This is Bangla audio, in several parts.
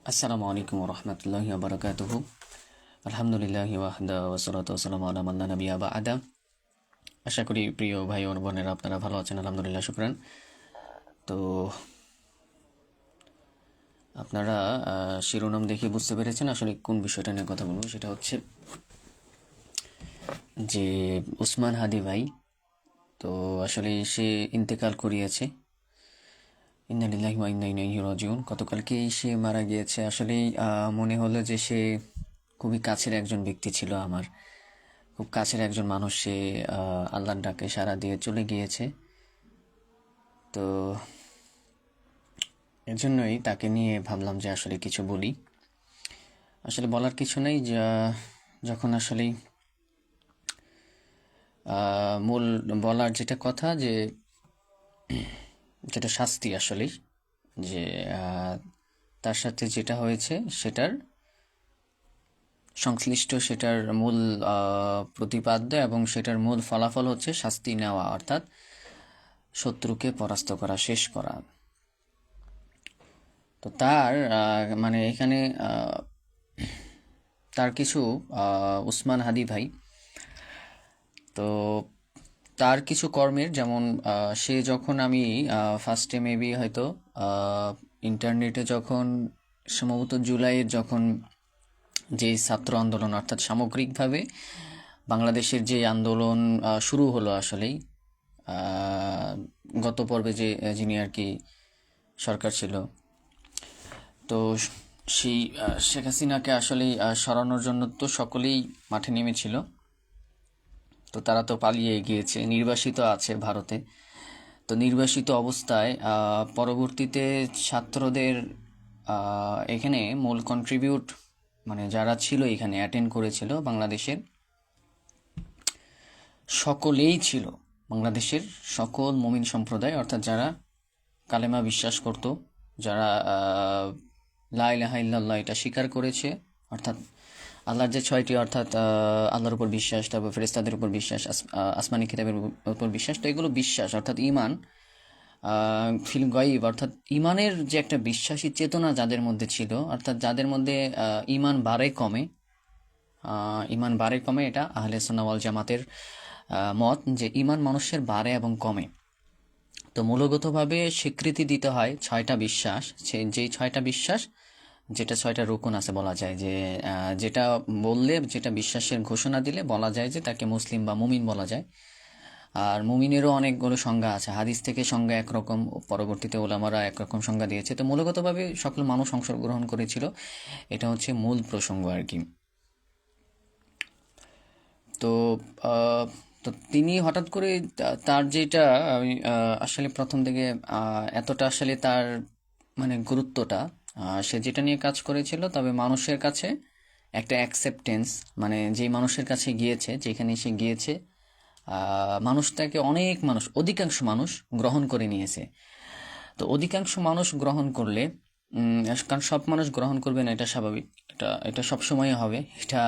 আসসালামু আলাইকুম রহমতুল্লাহি বারাকাতুহু। আলহামদুলিল্লাহি ওয়াহদা ওয়াসসালাতু ওয়াসসালামু আলা মান লা নাবিয়্যা বা'দা। আশা করি প্রিয় ভাই ও বোনেরা আপনারা ভালো আছেন, আলহামদুলিল্লাহ, শুকরান। তো আপনারা শিরোনাম দেখে বুঝতে পেরেছেন আসলে কোন বিষয়টা নিয়ে কথা বলবো। সেটা হচ্ছে যে উসমান হাদি ভাই, তো আসলে সে ইন্তেকাল করিয়েছে। ইন্না লিল্লাহি ওয়া ইন্না ইলাইহি রাজিউন। গতকালকেই সে মারা গিয়েছে। আসলেই মনে হলো যে সে খুবই কাছের একজন ব্যক্তি ছিল আমার, খুব কাছের একজন মানুষ। সে আল্লাহর ডাকে সাড়া দিয়ে চলে গিয়েছে। তো এর জন্যই তাকে নিয়ে ভাবলাম যে আসলে কিছু বলি। আসলে বলার কিছু নেই, যখন আসলে মূল বলার যেটা কথা, যে যেটা শাস্তি আসলে, যে তার সাথে যেটা হয়েছে সেটার সংশ্লিষ্ট, সেটার মূল প্রতিপাদ্য এবং সেটার মূল ফলাফল হচ্ছে শাস্তি নেওয়া, অর্থাৎ শত্রুকে পরাস্ত করা, শেষ করা। তো তার মানে এখানে তার কিছু উসমান হাদি ভাই, তো তার কিছু কর্মের, যেমন সে যখন আমি ফার্স্টে মেবি হয়তো ইন্টারনেটে যখন সম্ভবত জুলাইয়ের যখন যে ছাত্র আন্দোলন, অর্থাৎ সামগ্রিকভাবে বাংলাদেশের যে আন্দোলন শুরু হলো আসলেই, গত পর্বে যে যিনি আর কি সরকার ছিল, তো সেই শেখ হাসিনাকে আসলে সরানোর জন্য তো সকলেই মাঠে নেমেছিল। তো তারা তো পালিয়ে গিয়েছে, নির্বাসিত আছে ভারতে। তো নির্বাসিত অবস্থায় পরবর্তীতে ছাত্রদের এখানে মূল কন্ট্রিবিউট, মানে যারা ছিল এখানে অ্যাটেন্ড করেছিল বাংলাদেশের, সকলেই ছিল বাংলাদেশের সকল মুমিন সম্প্রদায়, অর্থাৎ যারা কালেমা বিশ্বাস করত, যারা লা ইলাহা ইল্লাল্লাহ এটা স্বীকার করেছে, অর্থাৎ আল্লাহর যে ছয়টি, অর্থাৎ আল্লাহর উপর বিশ্বাস, তারপর ফেরেশতাদের উপর বিশ্বাস, আসমানি কিতাবের উপর বিশ্বাস। তো এগুলো বিশ্বাস, অর্থাৎ ইমান, ফিল গায়ব, অর্থাৎ ইমানের যে একটা বিশ্বাসী চেতনা যাদের মধ্যে ছিল, অর্থাৎ যাদের মধ্যে ইমান বাড়ে কমে, ইমান বাড়ে কমে, এটা আহলে সুন্নাহ ওয়াল জামাতের মত, যে ইমান মানুষের বাড়ে এবং কমে। তো মূলগতভাবে স্বীকৃতি দিতে হয় ছয়টা বিশ্বাস। যেই ছয়টা বিশ্বাস, যেটা ছয়টা রুকুন আছে, বলা যায় যে যেটা বললে, যেটা বিশ্বাসের ঘোষণা দিলে বলা যায় যে তাকে মুসলিম বা মুমিন বলা যায়। আর মুমিনেরও অনেকগুলো সংজ্ঞা আছে, হাদিস থেকে সংজ্ঞা একরকম, পরবর্তীতে ওলামারা একরকম সংজ্ঞা দিয়েছে। তো মূলগতভাবে সকল মানুষ অংশগ্রহণ করেছিল, এটা হচ্ছে মূল প্রসঙ্গ আর কি। তো আহ, তো তিনি হঠাৎ করে তার যেটা, আমি আসলে প্রথম থেকে এতটা আসলে তার মানে গুরুত্বটা, সে যেটা নিয়ে কাজ করেছিল, তবে মানুষের কাছে একটা অ্যাকসেপ্টেন্স, মানে যেই মানুষের কাছে গিয়েছে, যেখানে সে গিয়েছে, মানুষ তাকে, অনেক মানুষ, অধিকাংশ মানুষ গ্রহণ করে নিয়েছে। তো অধিকাংশ মানুষ গ্রহণ করলে, কারণ সব মানুষ গ্রহণ করবে না, এটা স্বাভাবিক, এটা এটা সবসময় হবে। এটা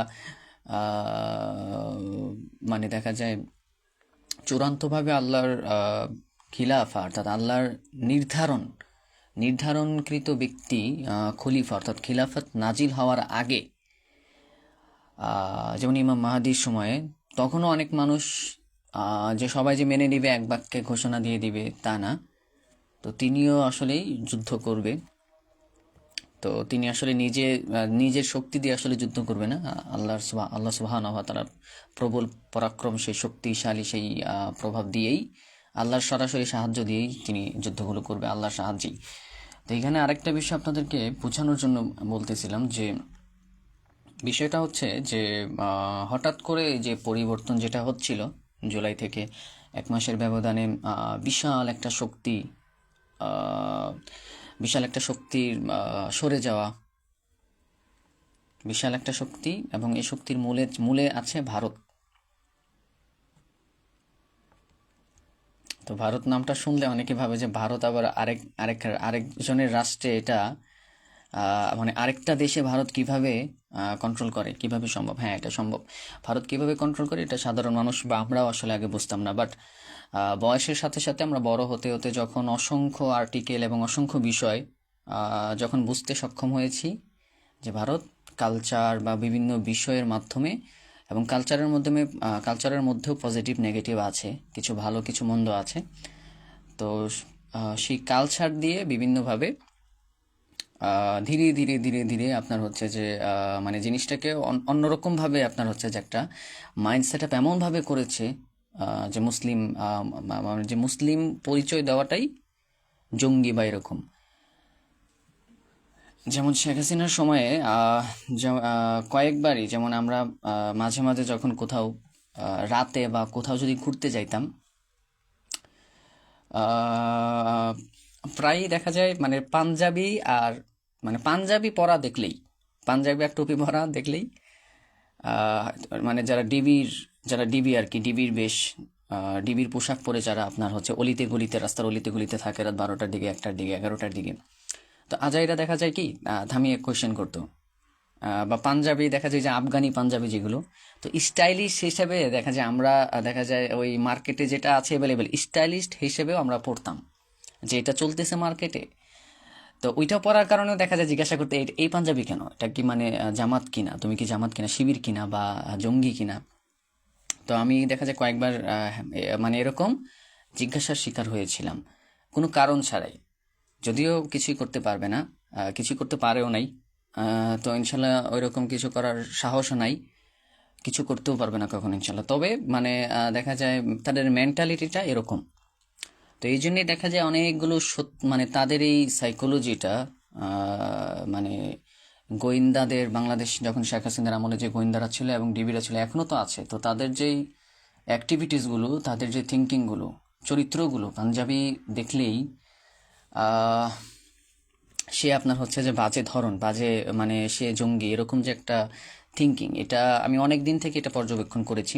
মানে দেখা যায় চূড়ান্তভাবে আল্লাহর খিলাফা, অর্থাৎ আল্লাহর নির্ধারণকৃত ব্যক্তি, খলিফা, অর্থাৎ খিলাফত নাজিল হওয়ার আগে, যেমন ইমাম মাহাদির সময়ে, তখনও অনেক মানুষ, যে সবাই যে মেনে নিবে, এক বাক্যে ঘোষণা দিয়ে দিবে, তা না। তো তিনিও আসলেই যুদ্ধ করবে। তো তিনি আসলে নিজের শক্তি দিয়ে আসলে যুদ্ধ করবে না, আল্লাহ সুবহানাহু ওয়া তাআলার প্রবল পরাক্রম, সেই শক্তিশালী, সেই প্রভাব দিয়েই, আল্লাহর সরাসরি সাহায্য দিয়েই তিনি যুদ্ধগুলো করবে, আল্লাহর সাহায্যেই। তো এখানে আরেকটা বিষয় আপনাদেরকে বোঝানোর জন্য বলতেছিলাম, যে বিষয়টা হচ্ছে যে হঠাৎ করে যে পরিবর্তন যেটা হচ্ছিল জুলাই থেকে 1 মাসের ব্যবধানে, বিশাল একটা শক্তি, আহ, বিশাল একটা শক্তির সরে যাওয়া, বিশাল একটা শক্তি, এবং এই শক্তির মূলে মূলে আছে ভারত। তো ভারত নামটা শুনলে অনেকে ভাবে যে ভারত আবার আরেকজনের রাষ্ট্রে, এটা মানে আরেকটা দেশে ভারত কিভাবে কন্ট্রোল করে, কিভাবে সম্ভব? হ্যাঁ, এটা সম্ভব। ভারত কিভাবে কন্ট্রোল করে, এটা সাধারণ মানুষ বা আমরাও আসলে আগে বুঝতাম না। বাট বয়সের সাথে সাথে, আমরা বড় হতে হতে, যখন অসংখ্য আর্টিকেল এবং অসংখ্য বিষয় যখন বুঝতে সক্ষম হয়েছি, যে ভারত কালচার বা বিভিন্ন বিষয়ের মাধ্যমে এবং কালচারের মধ্যেও পজিটিভ নেগেটিভ আছে, কিছু ভালো কিছু মন্দ আছে। তো সেই কালচার দিয়ে বিভিন্নভাবে ধীরে ধীরে ধীরে ধীরে আপনার হচ্ছে যে মানে জিনিসটাকে অন্যরকমভাবে আপনার হচ্ছে যে একটা মাইন্ড সেট আপ এমনভাবে করেছে, যে যে মুসলিম পরিচয় দেওয়াটাই জঙ্গি বা এরকম। যেমন শেখ হাসিনার সময়ে কয়েকবারই, যেমন আমরা মাঝে মাঝে যখন কোথাও রাতে বা কোথাও যদি ঘুরতে যাইতাম, আহ, প্রায়ই দেখা যায় মানে পাঞ্জাবি আর মানে পাঞ্জাবি পরা দেখলেই, পাঞ্জাবি আর টুপি পরা দেখলেই আহ, মানে যারা ডিবি আর কি, ডিবির বেশ ডিবির পোশাক পরে যারা আপনার হচ্ছে অলিতে গলিতে, রাস্তার অলিতে গলিতে থাকে রাত 12টার দিকে, 1টার দিকে, 11টার দিকে, তো আজাইরা দেখা যায় কি থামিয়ে কোয়েশ্চেন করতো। বা পাঞ্জাবি দেখা যায় যে আফগানি পাঞ্জাবি যেগুলো, তো স্টাইলিশ হিসেবে দেখা যায় আমরা দেখা যায় ওই মার্কেটে যেটা আছে অ্যাভেলেবেল স্টাইলিস্ট হিসেবেও আমরা পড়তাম যে এটা চলতেছে মার্কেটে। তো ওইটা পড়ার কারণেও দেখা যায় জিজ্ঞাসা করতে, এই পাঞ্জাবি কেন, এটা কি মানে জামাত কিনা, তুমি কি জামাত কিনা, শিবির কিনা বা জঙ্গি কিনা? তো আমি দেখা যায় কয়েকবার মানে এরকম জিজ্ঞাসার শিকার হয়েছিলাম কোনো কারণ ছাড়াই, যদিও কিছুই করতে পারবে না, কিছু করতে পারেও নাই। তো ইনশাল্লাহ ওইরকম কিছু করার সাহসও নাই, কিছু করতেও পারবে না কখন ইনশাল্লাহ। তবে মানে দেখা যায় তাদের মেন্টালিটিটা এরকম। তো এই জন্যই দেখা যায় অনেকগুলো মানে তাদের এই সাইকোলজিটা মানে গোয়েন্দাদের, বাংলাদেশ যখন শেখ হাসিনার আমলে যে গোয়েন্দারা ছিল এবং ডিবিরা ছিল, এখনও তো আছে, তো তাদের যেই অ্যাক্টিভিটিসগুলো, তাদের যে থিঙ্কিংগুলো, চরিত্রগুলো, পাঞ্জাবি দেখলেই আহ, সে আপনার হচ্ছে যে বাজে ধরন, বাজে মানে সে জঙ্গি, এরকম যে একটা থিঙ্কিং, এটা আমি অনেক দিন থেকে এটা পর্যবেক্ষণ করেছি।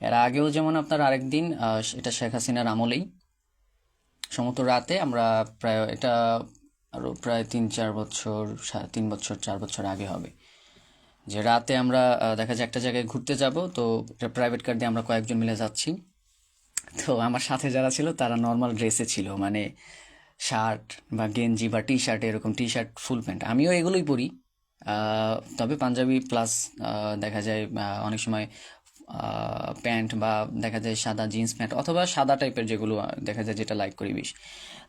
এর আগেও যেমন আপনার আরেকদিন, এটা শেখ হাসিনার আমলেই সমত রাতে আমরা প্রায় এটা আরও প্রায় 3-4 বছর, 3 বছর 4 বছর আগে হবে, যে রাতে আমরা দেখা যায় একটা জায়গায় ঘুরতে যাব, তো একটা প্রাইভেট কার দিয়ে আমরা কয়েকজন মিলে যাচ্ছি। তো আমার সাথে যারা ছিল তারা নর্মাল ড্রেসে ছিল, মানে শার্ট বা গেঞ্জি বা টি শার্ট, এরকম টি শার্ট ফুল প্যান্ট, আমিও এগুলোই পরি। তবে পাঞ্জাবি প্লাস দেখা যায় অনেক সময় প্যান্ট, বা দেখা যায় সাদা জিন্স প্যান্ট অথবা সাদা টাইপের যেগুলো দেখা যায় যেটা লাইক করি বেশ।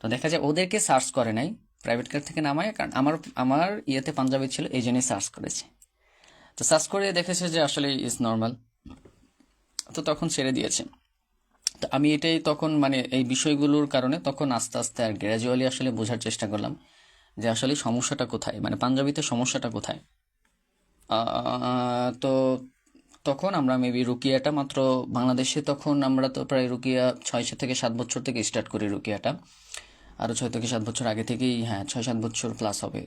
তো দেখা যায় ওদেরকে সার্চ করে নাই প্রাইভেট কার থেকে নামায়, কারণ আমার আমার ইয়েতে পাঞ্জাবি ছিল, এই জন্যই সার্চ করেছে। তো সার্চ করে দেখেছে যে আসলে ইজ নর্মাল, তো তখন ছেড়ে দিয়েছে। তো আমি এটাই তখন মানে এই বিষয়গুলোর কারণে তখন আস্তে আস্তে আর গ্র্যাজুয়ালি আসলে বোঝার চেষ্টা করলাম যে আসলে সমস্যাটা কোথায়, মানে পাঞ্জাবিতে সমস্যাটা কোথায়। তো তখন আমরা মেবি রুকিয়াটা মাত্র বাংলাদেশে, তখন আমরা তো প্রায় রুকিয়া 6 থেকে 7 বছর থেকে স্টার্ট করি রুকিয়াটা, আরও 6 থেকে 7 বছর আগে থেকেই, হ্যাঁ 6-7 বছর প্লাস হবে।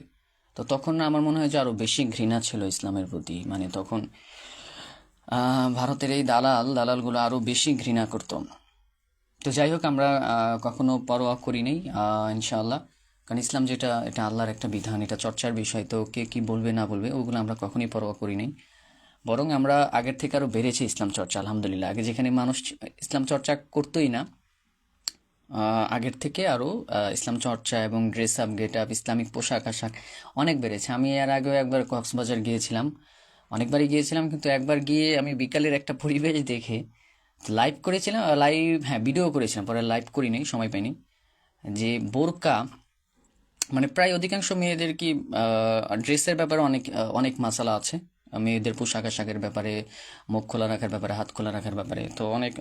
তো তখন আমার মনে হয় যে আরও বেশি ঘৃণা ছিল ইসলামের প্রতি, মানে তখন ভারতের এই দালালগুলো আরও বেশি ঘৃণা করতো। তো যাই হোক, আমরা কখনো পরোয়া করি নাই ইনশাআল্লাহ, কারণ ইসলাম যেটা, এটা আল্লাহর একটা বিধান, এটা চর্চার বিষয়, তো কে কি বলবে না বলবে ওগুলো আমরা কখনোই পরোয়া করি নাই। বরং আমরা আগের থেকে আরও বেড়েছে ইসলাম চর্চা, আলহামদুলিল্লাহ। আগে যেখানে মানুষ ইসলাম চর্চা করতোই না, আগের থেকে আরও ইসলাম চর্চা এবং dress up, get up, Islamic পোশাক আশাক অনেক বেড়েছে। আমি এর আগেও একবার কক্সবাজার গিয়েছিলাম, অনেকবারই গিয়েছিলাম, কিন্তু একবার গিয়ে আমি বিকালের একটা পরিবেশ দেখে লাইভ করেছিলাম, হ্যাঁ ভিডিও করেছিলাম, পরে লাইভ করি নাই, সময় পাইনি। যে বোরকা, মানে প্রায় অধিকাংশ মেয়েদের কি ড্রেসের ব্যাপারে অনেক অনেক মাসালা আছে, মেয়েদের পোশাক আশাকের ব্যাপারে, মুখ খোলা রাখার ব্যাপারে, হাত খোলা রাখার ব্যাপারে, তো অনেক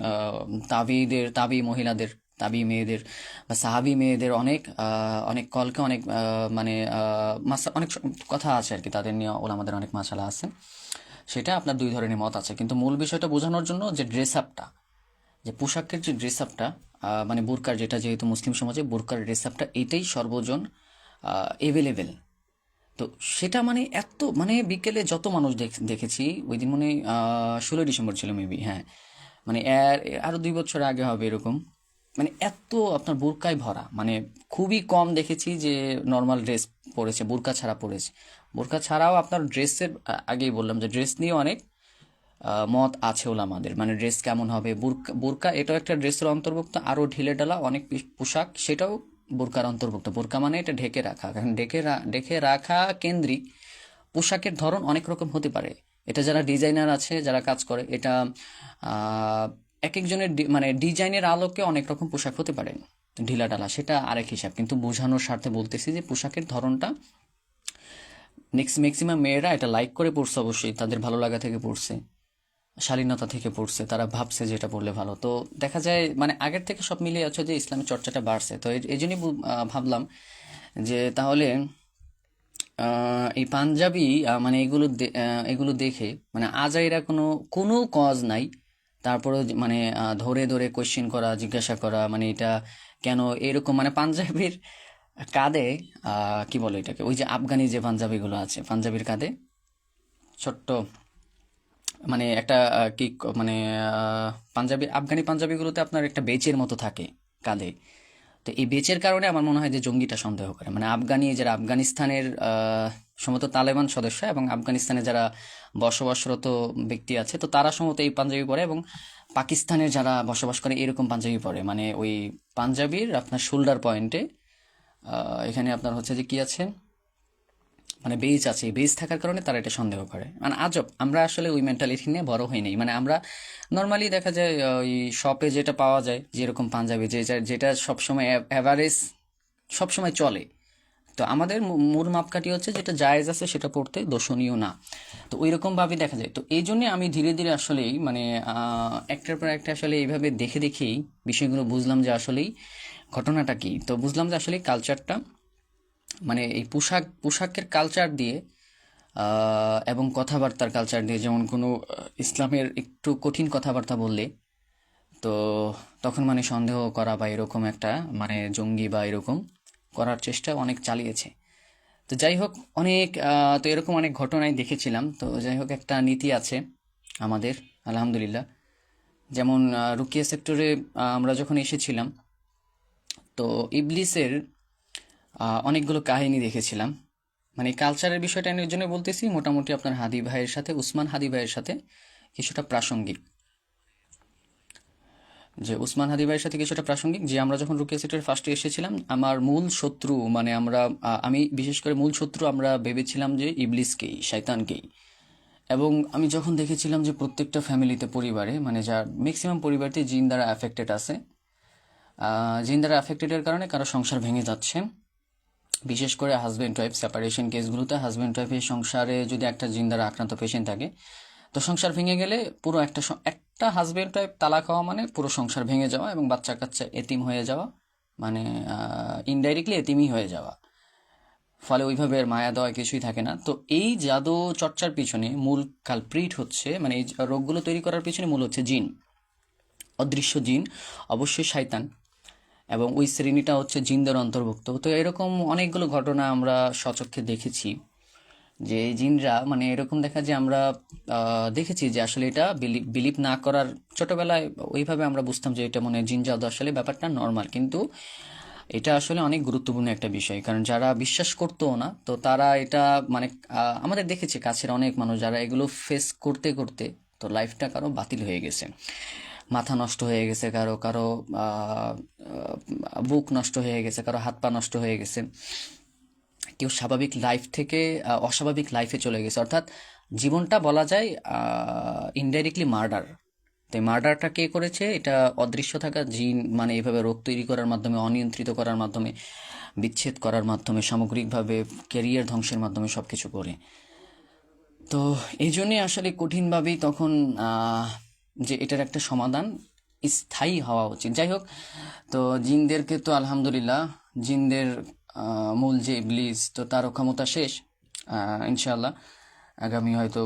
তাবি মহিলাদের, তাবি মেয়েদের বা সাহাবি মেয়েদের অনেক অনেক কলকে অনেক মানে অনেক কথা আছে আর কি, তাদের নিয়ে ওলামাদের অনেক মাসালা আছে। সেটা আপনার দুই ধরনের মত আছে, কিন্তু মূল বিষয়টা বোঝানোর জন্য যে ড্রেস আপটা, যে পোশাকের যে ড্রেস আপটা, মানে বোরকার, যেটা যেহেতু মুসলিম সমাজে বোরকার ড্রেস আপটা এটাই সর্বজন এভেলেবেল। তো সেটা মানে এত, মানে বিকেলে যত মানুষ দেখেছি ওই দিন, মনে 16 ডিসেম্বর ছিল মেবি, হ্যাঁ মানে আরও 2 বছর আগে হবে এরকম, মানে এত আপনার বোরকায় ভরা, মানে খুবই কম দেখেছি যে নর্মাল ড্রেস পরেছে, বোরকা ছাড়া পরেছে। বোরকা ছাড়াও আপনার ড্রেসের, আগেই বললাম যে ড্রেস নিয়ে অনেক মত আছে ওলামাদের, মানে ড্রেস কেমন হবে, বোরকা বোরকা এটাও একটা ড্রেসের অন্তর্ভুক্ত, আরও ঢিলে ঢালা অনেক পোশাক সেটাও বোরকার অন্তর্ভুক্ত। বোরকা মানে এটা ঢেকে রাখা, এখন ঢেকে রাখা কেন্দ্রিক পোশাকের ধরন অনেক রকম হতে পারে। এটা যারা ডিজাইনার আছে, যারা কাজ করে, এটা এক একজনের মানে ডিজাইনের আলোকে অনেক রকম পোশাক হতে পারে, ঢিলা ঢালা, সেটা আরেক হিসাব। কিন্তু বোঝানোর স্বার্থে বলতেছি যে পোশাকের ধরনটা ম্যাক্সিমাম মেয়েরা এটা লাইক করে পড়ছে, অবশ্যই তাদের ভালো লাগা থেকে পড়ছে, শালীনতা থেকে পড়ছে, তারা ভাবছে যে এটা পড়লে ভালো। তো দেখা যায় মানে আগের থেকে সব মিলিয়ে আছে যে ইসলামের চর্চাটা বাড়ছে। তো এই জন্যই ভাবলাম যে তাহলে এই পাঞ্জাবি মানে এগুলো দেখে মানে আজাইরা কোনো কোনো কজ নাই, তারপরে মানে ধরে ধরে কোয়েশ্চেন করা, জিজ্ঞাসা করা, মানে এটা কেন এরকম, মানে পাঞ্জাবির কাঁধে কি বলে এটাকে, ওই যে আফগানি যে পাঞ্জাবিগুলো আছে, পাঞ্জাবির কাঁধে ছোট্ট মানে একটা মানে পাঞ্জাবি, আফগানি পাঞ্জাবিগুলোতে আপনার একটা বেচের মতো থাকে কাঁধে। তো এই বেচের কারণে আমার মনে হয় যে জঙ্গিটা সন্দেহ করে, মানে আফগানি যারা আফগানিস্তানের সম্ভবত তালেবান সদস্য এবং আফগানিস্তানে যারা বসবাসরত ব্যক্তি আছে, তো তারা সম্ভবত এই পাঞ্জাবি পরে, এবং পাকিস্তানের যারা বসবাস করে এরকম পাঞ্জাবি পরে, মানে ওই পাঞ্জাবির আপনার শোল্ডার পয়েন্টে এখানে আপনার হচ্ছে যে কি আছে, মানে বেজ আছে, এই বেজ থাকার কারণে তারা এটা সন্দেহ করে। মানে আজব, আমরা আসলে ওই মেন্টালিটি নিয়ে বড় হই নাই। মানে আমরা নর্মালি দেখা যায় ওই শপে যেটা পাওয়া যায়, যেরকম পাঞ্জাবি যেটা সবসময় অ্যাভারেজ সবসময় চলে, তো আমাদের মূল মাপকাঠি হচ্ছে যেটা জায়েজ আছে সেটা পড়তে দোষণীয় না। তো ওই রকম ভাবে দেখা যায়। তো এই জন্য আমি ধীরে ধীরে আসলেই মানে একটার পর একটা আসলে এইভাবে দেখে দেখেই বিষয়গুলো বুঝলাম যে আসলেই ঘটনাটা কি। তো বুঝলাম যে আসলে কালচারটা মানে এই পোশাকের কালচার দিয়ে এবং কথাবার্তার কালচার দিয়ে, যেমন কোনো ইসলামের একটু কঠিন কথাবার্তা বললে তো তখন মানে সন্দেহ করা বা এরকম একটা মানে জঙ্গি বা এরকম করার চেষ্টা অনেক চালিয়েছে। তো যাই হোক, অনেক তো এরকম অনেক ঘটনাই দেখেছিলাম। তো যাই হোক, একটা নীতি আছে আমাদের আলহামদুলিল্লাহ। যেমন রুকিয়া সেক্টরে আমরা যখন এসেছিলাম, তো ইবলিসের অনেকগুলো কাহিনী দেখেছিলাম। মানে কালচারের বিষয়টা আমি এর জন্য বলতেছি, মোটামুটি আপনার হাদি ভাইয়ের সাথে, উসমান হাদি ভাইয়ের সাথে কিছুটা প্রাসঙ্গিক, যে উসমান হাদি ভাইয়ের সাথে কিছুটা প্রাসঙ্গিক, যে আমরা যখন রুকিয়া সেক্টরে ফার্স্টে এসেছিলাম, আমার মূল শত্রু মানে আমি বিশেষ করে মূল শত্রু আমরা ভেবেছিলাম যে ইবলিসকেই, শয়তানকেই। এবং আমি যখন দেখেছিলাম যে প্রত্যেকটা ফ্যামিলিতে, পরিবারে, মানে যার ম্যাক্সিমাম পরিবারতে জিন দ্বারা অ্যাফেক্টেড আছে, জিন দ্বারা অ্যাফেক্টেডের কারণে কারো সংসার ভেঙে যাচ্ছে। বিশেষ করে হাজব্যান্ড ওয়াইফ সেপারেশন কেসগুলোতে হাজব্যান্ড ওয়াইফের সংসারে যদি একটা জিন দ্বারা আক্রান্ত পেশেন্ট থাকে, তো সংসার ভেঙে গেলে পুরো একটা হাজব্যান্ড ওয়াইফ তালাক হওয়া মানে পুরো সংসার ভেঙে যাওয়া এবং বাচ্চা কাচ্চা এতিম হয়ে যাওয়া, মানে ইনডাইরেক্টলি এতিমই হয়ে যাওয়া। ফলে ওইভাবে আর মায়া দেওয়া কিছুই থাকে না। তো এই জাদু চর্চার পিছনে মূল কালপ্রিট হচ্ছে, মানে এই রোগগুলো তৈরি করার পিছনে মূল হচ্ছে জিন, অদৃশ্য জিন, অবশ্যই শয়তান, এবং ওই শ্রেণীটা হচ্ছে জিনদের অন্তর্ভুক্ত। তো এরকম অনেকগুলো ঘটনা আমরা সচক্ষে দেখেছি, যে এই জিনরা মানে এরকম দেখা যায়, আমরা দেখেছি যে আসলে এটা বিলিভ না করার, ছোটবেলায় ওইভাবে আমরা বুঝতাম যে এটা মনে হয় জিন জাদু, আসলে ব্যাপারটা নর্মাল। কিন্তু এটা আসলে অনেক গুরুত্বপূর্ণ একটা বিষয়, কারণ যারা বিশ্বাস করতো না, তো তারা এটা মানে আমাদের দেখেছি কাছের অনেক মানুষ যারা এগুলো ফেস করতে করতে তো লাইফটা কারো বাতিল হয়ে গেছে, মাথা নষ্ট হয়ে গেছে, কারো কারো বুক নষ্ট হয়ে গেছে, কারো হাত পা নষ্ট হয়ে গেছে, কেউ স্বাভাবিক লাইফ থেকে অস্বাভাবিক লাইফে চলে গেছে। অর্থাৎ জীবনটা বলা যায় ইনডাইরেক্টলি মার্ডার। তো এই মার্ডারটা কে করেছে? এটা অদৃশ্য থাকা জিন, মানে এইভাবে রোগ তৈরি করার মাধ্যমে, অনিয়ন্ত্রিত করার মাধ্যমে, বিচ্ছেদ করার মাধ্যমে, সামগ্রিকভাবে ক্যারিয়ার ধ্বংসের মাধ্যমে সব কিছু করে। তো এই জন্যে আসলে কঠিনভাবেই তখন যে এটার একটা সমাধান স্থায়ী হওয়া উচিত। যাই হোক, তো জিনদেরকে তো আলহামদুলিল্লাহ, জিনদের মূল যে ইবলিস, তো তারও ক্ষমতা শেষ। ইনশাআল্লাহ আগামী হয়তো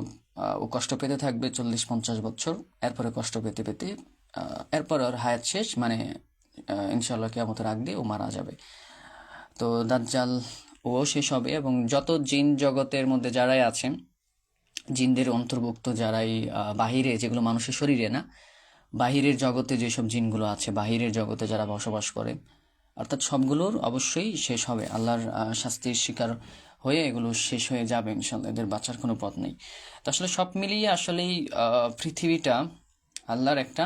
ও কষ্ট পেতে থাকবে 40-50 বছর, এরপরে কষ্ট পেতে পেতে এরপর ওর হায়াত শেষ, মানে ইনশাআল্লাহ কিয়ামতের আগ দিয়ে ও মারা যাবে। তো দাজ্জাল ও শেষ হবে, এবং যত জিন জগতের মধ্যে যারাই আছেন, জিনদের অন্তর্ভুক্ত যারাই বাহিরে, যেগুলো মানুষের শরীরে না, বাহিরের জগতে যেসব জিনগুলো আছে, বাহিরের জগতে যারা বসবাস করে, অর্থাৎ সবগুলোর অবশ্যই শেষ হবে। আল্লাহর শাস্তির শিকার হয়ে এগুলো শেষ হয়ে যাবে ইনশাল্লাহ, এদের বাঁচার কোনো পথ নেই। তো আসলে সব মিলিয়ে আসলেই পৃথিবীটা আল্লাহর একটা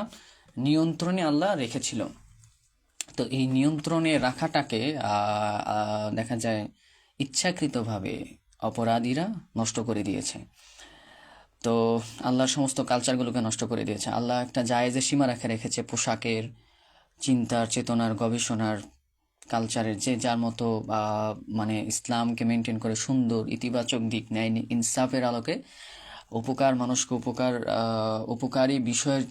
নিয়ন্ত্রণে আল্লাহ রেখেছিল। তো এই নিয়ন্ত্রণে রাখাটাকে দেখা যায় ইচ্ছাকৃতভাবে অপরাধীরা নষ্ট করে দিয়েছে। তো আল্লাহর সমস্ত কালচারগুলোকে নষ্ট করে দিয়েছে। আল্লাহ একটা জায়েজের সীমা রেখেছে পোশাকের, চিন্তার, চেতনার, গবেষণার, কালচারের, যে যার মতো মানে ইসলামকে মেনটেন করে সুন্দর ইতিবাচক দিক, ন্যায় ইনসাফের আলোকে মানুষকে উপকারী বিষয়ের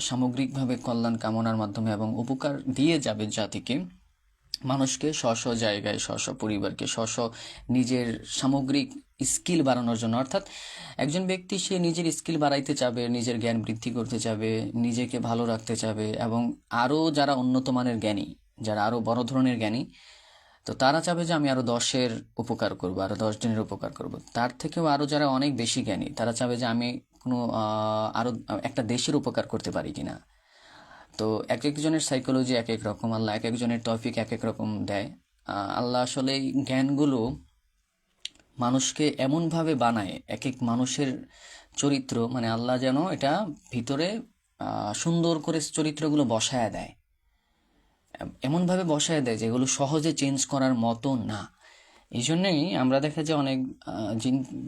সামগ্রিকভাবে কল্যাণ কামনার মাধ্যমে এবং উপকার দিয়ে যাবে জাতিকে, মানুষকে স্ব জায়গায়, পরিবারকে নিজের সামগ্রিক স্কিল বাড়ানোর জন্য। অর্থাৎ একজন ব্যক্তি সে নিজের স্কিল বাড়াইতে চাবে, নিজের জ্ঞান বৃদ্ধি করতে চাবে, নিজেকে ভালো রাখতে চাবে, এবং আরও যারা উন্নত মানের জ্ঞানী, যারা আরও বড় ধরনের জ্ঞানী, তো তারা চাবে যে আমি আরও 10-এর উপকার করব, আরও 10 জনের উপকার করব। তার থেকেও আরও যারা অনেক বেশি জ্ঞানী, তারা চাবে যে আমি কোনো আরও একটা দেশের উপকার করতে পারি কিনা। তো এক একজনের সাইকোলজি এক এক রকম, আল্লাহ এক একজনের তৌফিক এক এক রকম দেয়। আল্লাহ আসলে এই জ্ঞানগুলো মানুষকে এমনভাবে বানায়, এক এক মানুষের চরিত্র, মানে আল্লাহ যেন এটা ভিতরে সুন্দর করে চরিত্রগুলো বসায় দেয়, এমনভাবে বসায় দেয় যেগুলো সহজে চেঞ্জ করার মতো না। এই জন্যই আমরা দেখা যায় অনেক